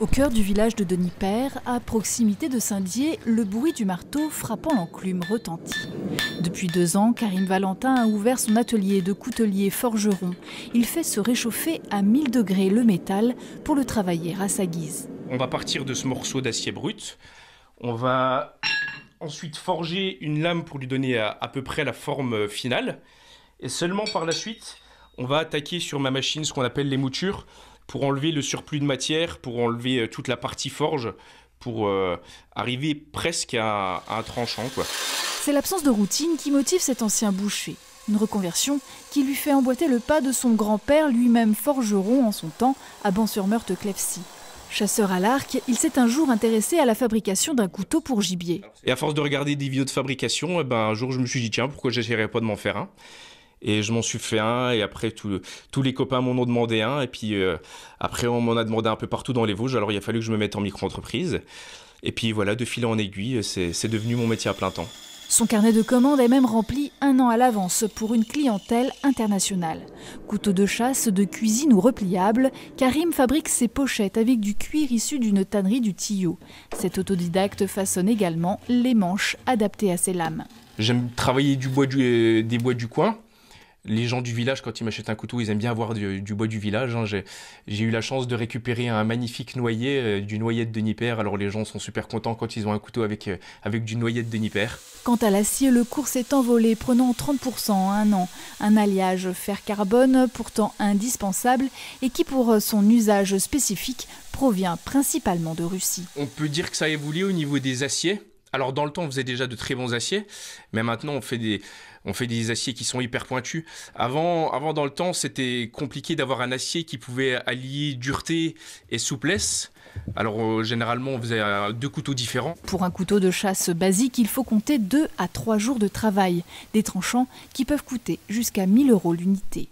Au cœur du village de Denipaire, à proximité de Saint-Dié, le bruit du marteau frappant l'enclume retentit. Depuis 2 ans, Karim Valentin a ouvert son atelier de coutelier forgeron. Il fait se réchauffer à 1000 degrés le métal pour le travailler à sa guise. On va partir de ce morceau d'acier brut. On va ensuite forger une lame pour lui donner à peu près la forme finale. Et seulement par la suite, on va attaquer sur ma machine ce qu'on appelle les moutures pour enlever le surplus de matière, pour enlever toute la partie forge, pour arriver presque à un tranchant, quoi. C'est l'absence de routine qui motive cet ancien boucher. Une reconversion qui lui fait emboîter le pas de son grand-père, lui-même forgeron en son temps, à Ban-sur-Meurthe-Clefcy. Chasseur à l'arc, il s'est un jour intéressé à la fabrication d'un couteau pour gibier. Et à force de regarder des vidéos de fabrication, un jour je me suis dit tiens, pourquoi j'essaierais pas de m'en faire un? Et je m'en suis fait un, et après tous les copains m'en ont demandé un, et puis après on m'en a demandé un peu partout dans les Vosges, alors il a fallu que je me mette en micro-entreprise. Et puis voilà, de fil en aiguille, c'est devenu mon métier à plein temps. Son carnet de commandes est même rempli 1 an à l'avance pour une clientèle internationale. Couteau de chasse, de cuisine ou repliable, Karim fabrique ses pochettes avec du cuir issu d'une tannerie du Tillot. Cet autodidacte façonne également les manches adaptées à ses lames. J'aime travailler des bois du coin. Les gens du village, quand ils m'achètent un couteau, ils aiment bien avoir du bois du village. J'ai eu la chance de récupérer un magnifique noyer, du noyer de Denipaire. Alors les gens sont super contents quand ils ont un couteau avec du noyer de Denipaire. Quant à l'acier, le cours s'est envolé, prenant 30% en 1 an. Un alliage fer-carbone pourtant indispensable et qui, pour son usage spécifique, provient principalement de Russie. On peut dire que ça a évolué au niveau des aciers. Alors dans le temps, on faisait déjà de très bons aciers, mais maintenant on fait des aciers qui sont hyper pointus. Avant dans le temps, c'était compliqué d'avoir un acier qui pouvait allier dureté et souplesse. Alors généralement, on faisait 2 couteaux différents. Pour un couteau de chasse basique, il faut compter 2 à 3 jours de travail. Des tranchants qui peuvent coûter jusqu'à 1 000 € l'unité.